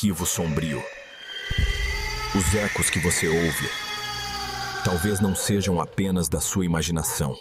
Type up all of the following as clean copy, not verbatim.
arquivo sombrio. Os ecos que você ouve talvez não sejam apenas da sua imaginação.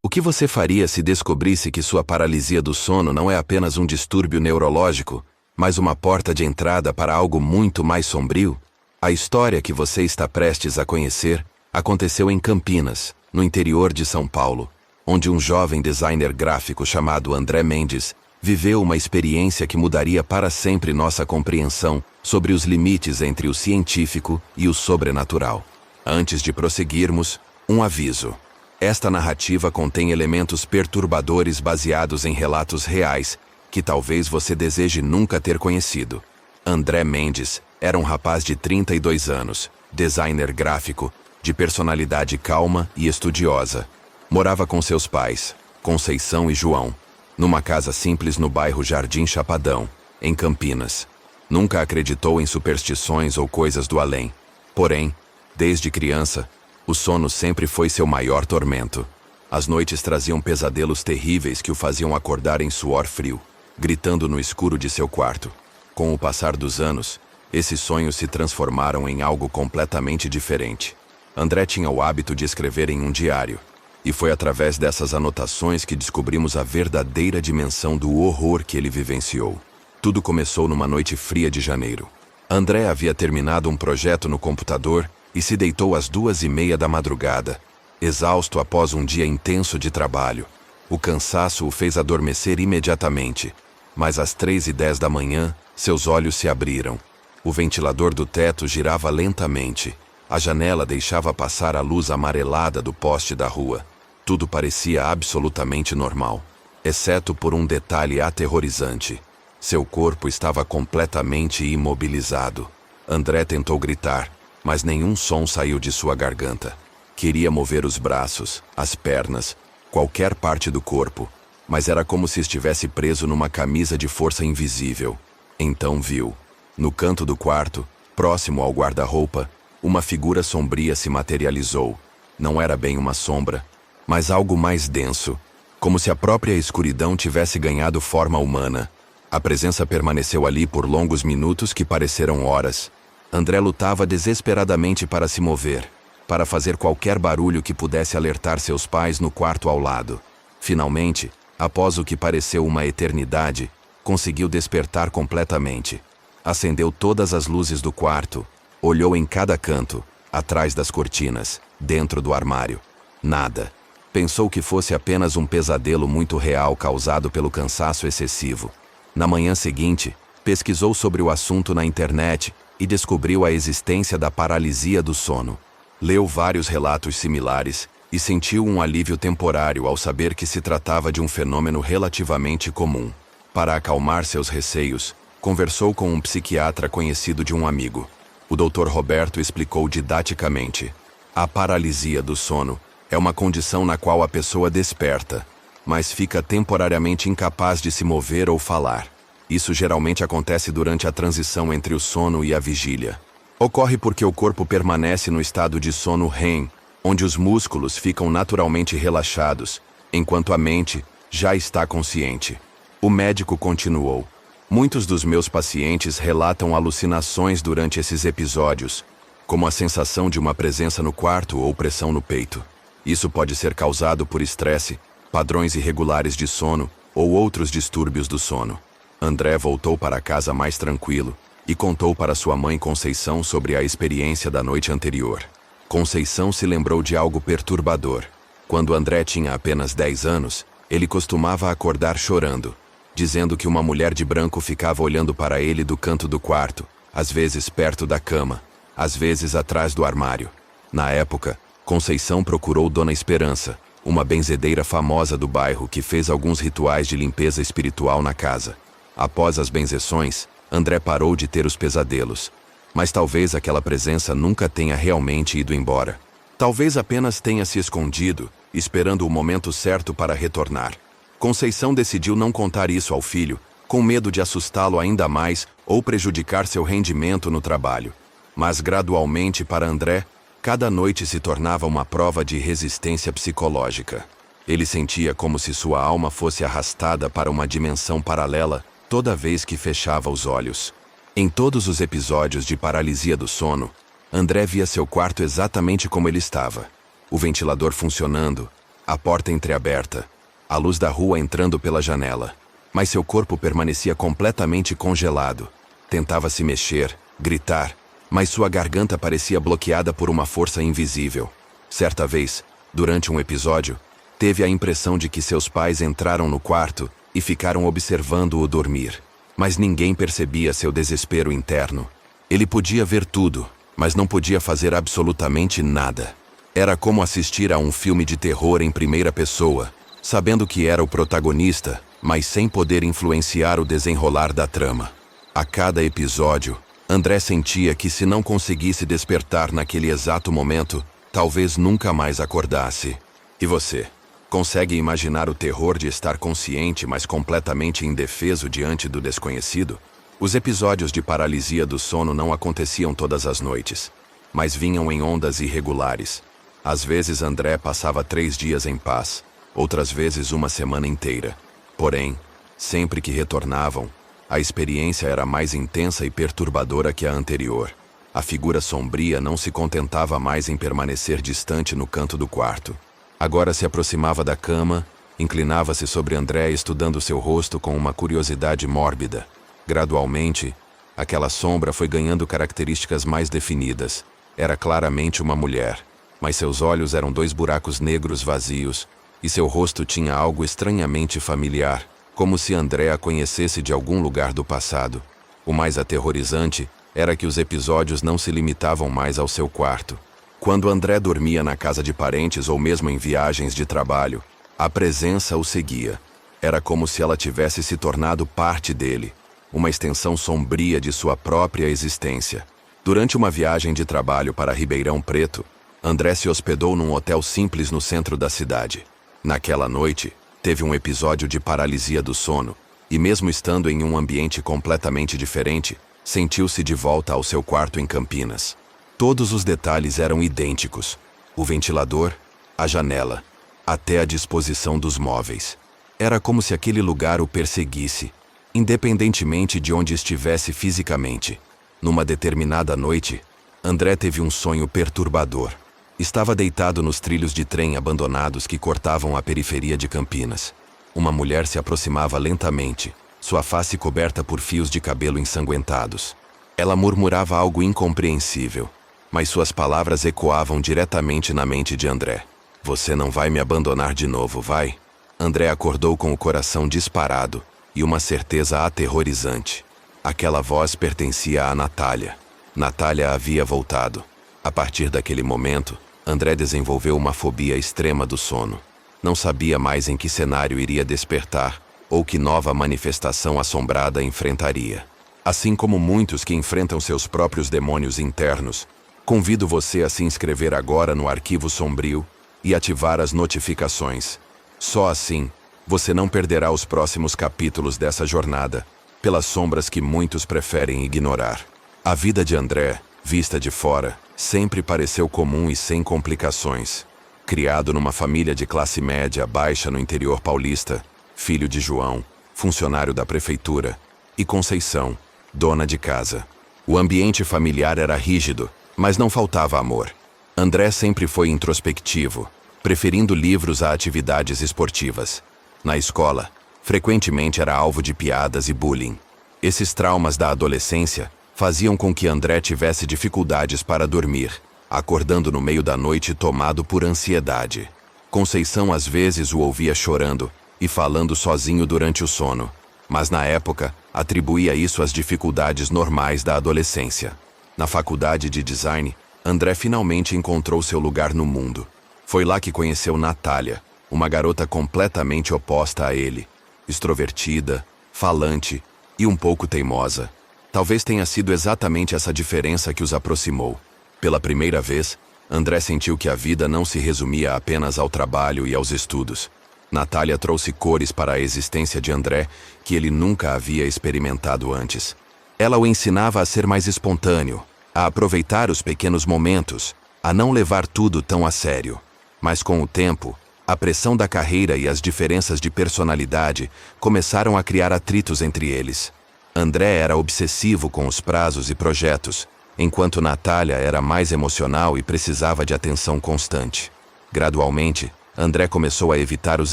O que você faria se descobrisse que sua paralisia do sono não é apenas um distúrbio neurológico, mas uma porta de entrada para algo muito mais sombrio? A história que você está prestes a conhecer aconteceu em Campinas, no interior de São Paulo, onde um jovem designer gráfico chamado André Mendes viveu uma experiência que mudaria para sempre nossa compreensão sobre os limites entre o científico e o sobrenatural. Antes de prosseguirmos, um aviso. Esta narrativa contém elementos perturbadores baseados em relatos reais que talvez você deseje nunca ter conhecido. André Mendes era um rapaz de 32 anos, designer gráfico, de personalidade calma e estudiosa. Morava com seus pais, Conceição e João, numa casa simples no bairro Jardim Chapadão, em Campinas. Nunca acreditou em superstições ou coisas do além. Porém, desde criança, o sono sempre foi seu maior tormento. As noites traziam pesadelos terríveis que o faziam acordar em suor frio, gritando no escuro de seu quarto. Com o passar dos anos, esses sonhos se transformaram em algo completamente diferente. André tinha o hábito de escrever em um diário, e foi através dessas anotações que descobrimos a verdadeira dimensão do horror que ele vivenciou. Tudo começou numa noite fria de janeiro. André havia terminado um projeto no computador e se deitou às 2:30 da madrugada, exausto após um dia intenso de trabalho. O cansaço o fez adormecer imediatamente, mas às 3:10 da manhã, seus olhos se abriram. O ventilador do teto girava lentamente. A janela deixava passar a luz amarelada do poste da rua. Tudo parecia absolutamente normal, exceto por um detalhe aterrorizante. Seu corpo estava completamente imobilizado. André tentou gritar, mas nenhum som saiu de sua garganta. Queria mover os braços, as pernas, qualquer parte do corpo, mas era como se estivesse preso numa camisa de força invisível. Então viu, no canto do quarto, próximo ao guarda-roupa, uma figura sombria se materializou. Não era bem uma sombra, mas algo mais denso, como se a própria escuridão tivesse ganhado forma humana. A presença permaneceu ali por longos minutos que pareceram horas. André lutava desesperadamente para se mover, para fazer qualquer barulho que pudesse alertar seus pais no quarto ao lado. Finalmente, após o que pareceu uma eternidade, conseguiu despertar completamente. Acendeu todas as luzes do quarto, olhou em cada canto, atrás das cortinas, dentro do armário. Nada. Pensou que fosse apenas um pesadelo muito real causado pelo cansaço excessivo. Na manhã seguinte, pesquisou sobre o assunto na internet e descobriu a existência da paralisia do sono. Leu vários relatos similares e sentiu um alívio temporário ao saber que se tratava de um fenômeno relativamente comum. Para acalmar seus receios, conversou com um psiquiatra conhecido de um amigo. O Dr. Roberto explicou didaticamente. A paralisia do sono é uma condição na qual a pessoa desperta, mas fica temporariamente incapaz de se mover ou falar. Isso geralmente acontece durante a transição entre o sono e a vigília. Ocorre porque o corpo permanece no estado de sono REM, onde os músculos ficam naturalmente relaxados, enquanto a mente já está consciente. O médico continuou. Muitos dos meus pacientes relatam alucinações durante esses episódios, como a sensação de uma presença no quarto ou pressão no peito. Isso pode ser causado por estresse, padrões irregulares de sono ou outros distúrbios do sono. André voltou para casa mais tranquilo e contou para sua mãe Conceição sobre a experiência da noite anterior. Conceição se lembrou de algo perturbador. Quando André tinha apenas 10 anos, ele costumava acordar chorando, dizendo que uma mulher de branco ficava olhando para ele do canto do quarto, às vezes perto da cama, às vezes atrás do armário. Na época, Conceição procurou Dona Esperança, uma benzedeira famosa do bairro que fez alguns rituais de limpeza espiritual na casa. Após as benzeções, André parou de ter os pesadelos, mas talvez aquela presença nunca tenha realmente ido embora. Talvez apenas tenha se escondido, esperando o momento certo para retornar. Conceição decidiu não contar isso ao filho, com medo de assustá-lo ainda mais ou prejudicar seu rendimento no trabalho. Mas gradualmente para André, cada noite se tornava uma prova de resistência psicológica. Ele sentia como se sua alma fosse arrastada para uma dimensão paralela toda vez que fechava os olhos. Em todos os episódios de paralisia do sono, André via seu quarto exatamente como ele estava. O ventilador funcionando, a porta entreaberta, a luz da rua entrando pela janela. Mas seu corpo permanecia completamente congelado. Tentava se mexer, gritar, mas sua garganta parecia bloqueada por uma força invisível. Certa vez, durante um episódio, teve a impressão de que seus pais entraram no quarto e ficaram observando-o dormir. Mas ninguém percebia seu desespero interno. Ele podia ver tudo, mas não podia fazer absolutamente nada. Era como assistir a um filme de terror em primeira pessoa, sabendo que era o protagonista, mas sem poder influenciar o desenrolar da trama. A cada episódio, André sentia que se não conseguisse despertar naquele exato momento, talvez nunca mais acordasse. E você? Consegue imaginar o terror de estar consciente, mas completamente indefeso diante do desconhecido? Os episódios de paralisia do sono não aconteciam todas as noites, mas vinham em ondas irregulares. Às vezes André passava 3 dias em paz, outras vezes uma semana inteira. Porém, sempre que retornavam, a experiência era mais intensa e perturbadora que a anterior. A figura sombria não se contentava mais em permanecer distante no canto do quarto. Agora se aproximava da cama, inclinava-se sobre André estudando seu rosto com uma curiosidade mórbida. Gradualmente, aquela sombra foi ganhando características mais definidas. Era claramente uma mulher, mas seus olhos eram 2 buracos negros vazios, e seu rosto tinha algo estranhamente familiar, como se André a conhecesse de algum lugar do passado. O mais aterrorizante era que os episódios não se limitavam mais ao seu quarto. Quando André dormia na casa de parentes ou mesmo em viagens de trabalho, a presença o seguia. Era como se ela tivesse se tornado parte dele, uma extensão sombria de sua própria existência. Durante uma viagem de trabalho para Ribeirão Preto, André se hospedou num hotel simples no centro da cidade. Naquela noite, teve um episódio de paralisia do sono, e mesmo estando em um ambiente completamente diferente, sentiu-se de volta ao seu quarto em Campinas. Todos os detalhes eram idênticos. O ventilador, a janela, até a disposição dos móveis. Era como se aquele lugar o perseguisse, independentemente de onde estivesse fisicamente. Numa determinada noite, André teve um sonho perturbador. Estava deitado nos trilhos de trem abandonados que cortavam a periferia de Campinas. Uma mulher se aproximava lentamente, sua face coberta por fios de cabelo ensanguentados. Ela murmurava algo incompreensível, mas suas palavras ecoavam diretamente na mente de André. Você não vai me abandonar de novo, vai? André acordou com o coração disparado e uma certeza aterrorizante. Aquela voz pertencia a Natália. Natália havia voltado. A partir daquele momento, André desenvolveu uma fobia extrema do sono. Não sabia mais em que cenário iria despertar ou que nova manifestação assombrada enfrentaria. Assim como muitos que enfrentam seus próprios demônios internos, convido você a se inscrever agora no Arquivo Sombrio e ativar as notificações. Só assim, você não perderá os próximos capítulos dessa jornada, pelas sombras que muitos preferem ignorar. A vida de André, vista de fora, sempre pareceu comum e sem complicações. Criado numa família de classe média baixa no interior paulista, filho de João, funcionário da prefeitura, e Conceição, dona de casa. O ambiente familiar era rígido, mas não faltava amor. André sempre foi introspectivo, preferindo livros a atividades esportivas. Na escola, frequentemente era alvo de piadas e bullying. Esses traumas da adolescência faziam com que André tivesse dificuldades para dormir, acordando no meio da noite tomado por ansiedade. Conceição às vezes o ouvia chorando e falando sozinho durante o sono, mas na época atribuía isso às dificuldades normais da adolescência. Na faculdade de design, André finalmente encontrou seu lugar no mundo. Foi lá que conheceu Natália, uma garota completamente oposta a ele, extrovertida, falante e um pouco teimosa. Talvez tenha sido exatamente essa diferença que os aproximou. Pela primeira vez, André sentiu que a vida não se resumia apenas ao trabalho e aos estudos. Natália trouxe cores para a existência de André que ele nunca havia experimentado antes. Ela o ensinava a ser mais espontâneo, a aproveitar os pequenos momentos, a não levar tudo tão a sério. Mas com o tempo, A pressão da carreira e as diferenças de personalidade começaram a criar atritos entre eles. André era obsessivo com os prazos e projetos, enquanto Natália era mais emocional e precisava de atenção constante. Gradualmente, André começou a evitar os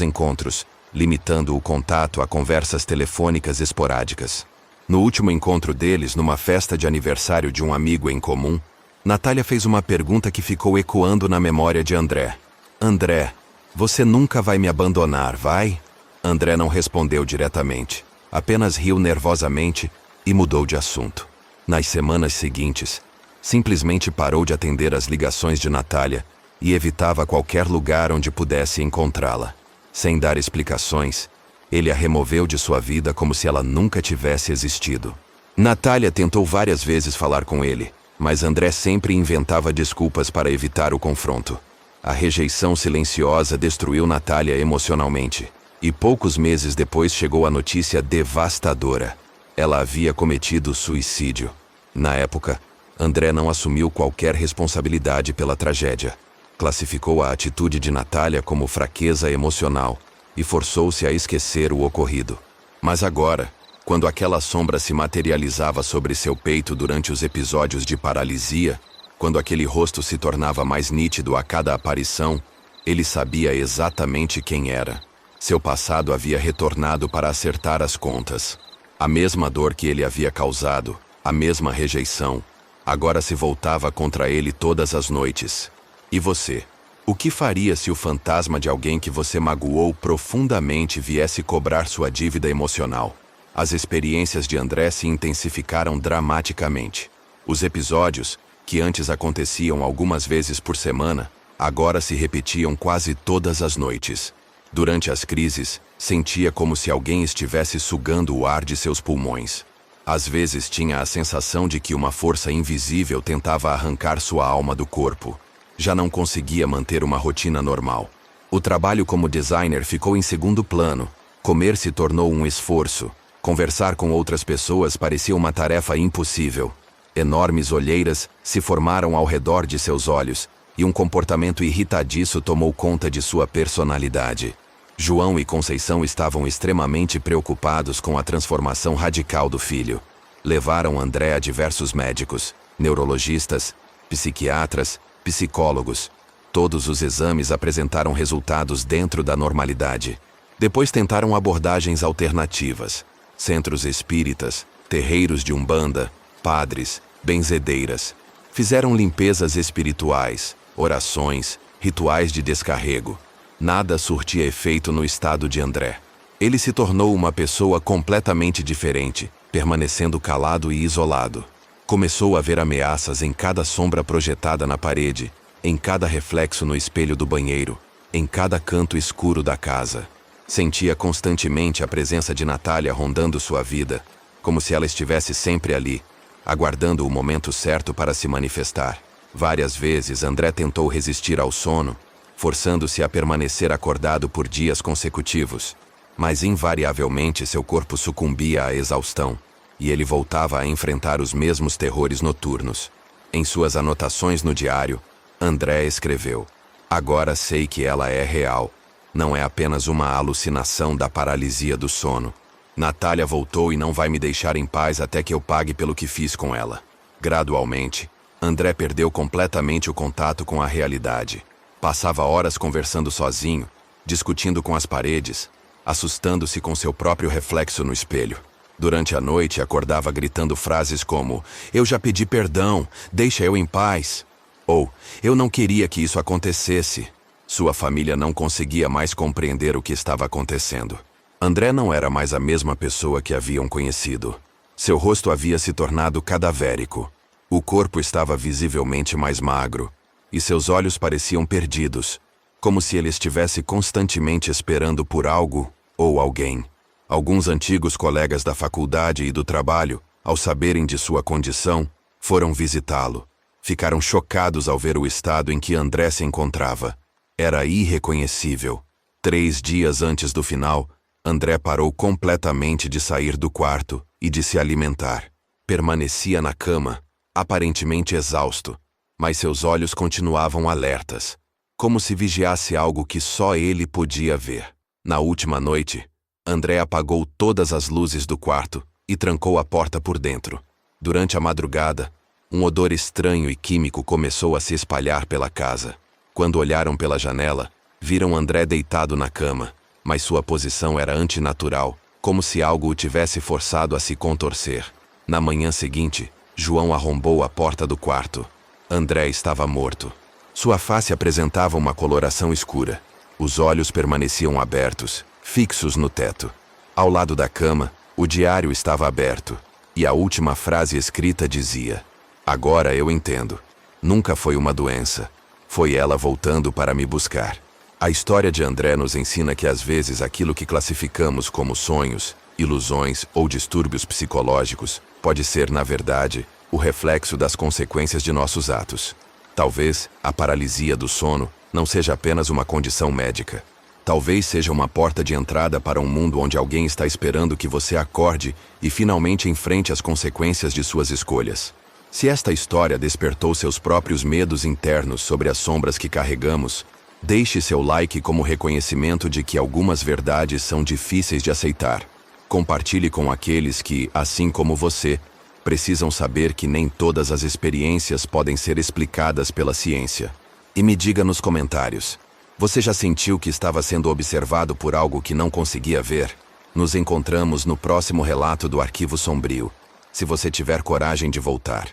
encontros, limitando o contato a conversas telefônicas esporádicas. No último encontro deles, numa festa de aniversário de um amigo em comum, Natália fez uma pergunta que ficou ecoando na memória de André. André, você nunca vai me abandonar, vai? André não respondeu diretamente, apenas riu nervosamente e mudou de assunto. Nas semanas seguintes, simplesmente parou de atender as ligações de Natália e evitava qualquer lugar onde pudesse encontrá-la. Sem dar explicações, ele a removeu de sua vida como se ela nunca tivesse existido. Natália tentou várias vezes falar com ele, mas André sempre inventava desculpas para evitar o confronto. A rejeição silenciosa destruiu Natália emocionalmente, e poucos meses depois chegou a notícia devastadora. Ela havia cometido suicídio. Na época, André não assumiu qualquer responsabilidade pela tragédia. Classificou a atitude de Natália como fraqueza emocional e forçou-se a esquecer o ocorrido. Mas agora, quando aquela sombra se materializava sobre seu peito durante os episódios de paralisia, quando aquele rosto se tornava mais nítido a cada aparição, ele sabia exatamente quem era. Seu passado havia retornado para acertar as contas. A mesma dor que ele havia causado, a mesma rejeição, agora se voltava contra ele todas as noites. E você? O que faria se o fantasma de alguém que você magoou profundamente viesse cobrar sua dívida emocional? As experiências de André se intensificaram dramaticamente. Os episódios, que antes aconteciam algumas vezes por semana, agora se repetiam quase todas as noites. Durante as crises, sentia como se alguém estivesse sugando o ar de seus pulmões. Às vezes tinha a sensação de que uma força invisível tentava arrancar sua alma do corpo. Já não conseguia manter uma rotina normal. O trabalho como designer ficou em segundo plano. Comer se tornou um esforço. Conversar com outras pessoas parecia uma tarefa impossível. Enormes olheiras se formaram ao redor de seus olhos, e um comportamento irritadiço tomou conta de sua personalidade. João e Conceição estavam extremamente preocupados com a transformação radical do filho. Levaram André a diversos médicos, neurologistas, psiquiatras, psicólogos. Todos os exames apresentaram resultados dentro da normalidade. Depois tentaram abordagens alternativas, centros espíritas, terreiros de umbanda, padres, benzedeiras. Fizeram limpezas espirituais, orações, rituais de descarrego. Nada surtia efeito no estado de André. Ele se tornou uma pessoa completamente diferente, permanecendo calado e isolado. Começou a ver ameaças em cada sombra projetada na parede, em cada reflexo no espelho do banheiro, em cada canto escuro da casa. Sentia constantemente a presença de Natália rondando sua vida, como se ela estivesse sempre ali, aguardando o momento certo para se manifestar. Várias vezes André tentou resistir ao sono, forçando-se a permanecer acordado por dias consecutivos, mas invariavelmente seu corpo sucumbia à exaustão, e ele voltava a enfrentar os mesmos terrores noturnos. Em suas anotações no diário, André escreveu: "Agora sei que ela é real. Não é apenas uma alucinação da paralisia do sono. Natália voltou e não vai me deixar em paz até que eu pague pelo que fiz com ela." Gradualmente, André perdeu completamente o contato com a realidade. Passava horas conversando sozinho, discutindo com as paredes, assustando-se com seu próprio reflexo no espelho. Durante a noite, acordava gritando frases como: "Eu já pedi perdão, deixa eu em paz." Ou: "Eu não queria que isso acontecesse." Sua família não conseguia mais compreender o que estava acontecendo. André não era mais a mesma pessoa que haviam conhecido. Seu rosto havia se tornado cadavérico. O corpo estava visivelmente mais magro, e seus olhos pareciam perdidos, como se ele estivesse constantemente esperando por algo ou alguém. Alguns antigos colegas da faculdade e do trabalho, ao saberem de sua condição, foram visitá-lo. Ficaram chocados ao ver o estado em que André se encontrava. Era irreconhecível. 3 dias antes do final, André parou completamente de sair do quarto e de se alimentar. Permanecia na cama, aparentemente exausto, mas seus olhos continuavam alertas. como se vigiasse algo que só ele podia ver. Na última noite, André apagou todas as luzes do quarto e trancou a porta por dentro. Durante a madrugada, um odor estranho e químico começou a se espalhar pela casa. Quando olharam pela janela, viram André deitado na cama, mas sua posição era antinatural, como se algo o tivesse forçado a se contorcer. Na manhã seguinte, João arrombou a porta do quarto. André estava morto. Sua face apresentava uma coloração escura. Os olhos permaneciam abertos, fixos no teto. Ao lado da cama, o diário estava aberto, e a última frase escrita dizia: "Agora eu entendo. Nunca foi uma doença. Foi ela voltando para me buscar." A história de André nos ensina que às vezes aquilo que classificamos como sonhos, ilusões ou distúrbios psicológicos pode ser, na verdade, o reflexo das consequências de nossos atos. Talvez a paralisia do sono não seja apenas uma condição médica. Talvez seja uma porta de entrada para um mundo onde alguém está esperando que você acorde e finalmente enfrente as consequências de suas escolhas. Se esta história despertou seus próprios medos internos sobre as sombras que carregamos, deixe seu like como reconhecimento de que algumas verdades são difíceis de aceitar. Compartilhe com aqueles que, assim como você, precisam saber que nem todas as experiências podem ser explicadas pela ciência. E me diga nos comentários: você já sentiu que estava sendo observado por algo que não conseguia ver? Nos encontramos no próximo relato do Arquivo Sombrio, se você tiver coragem de voltar.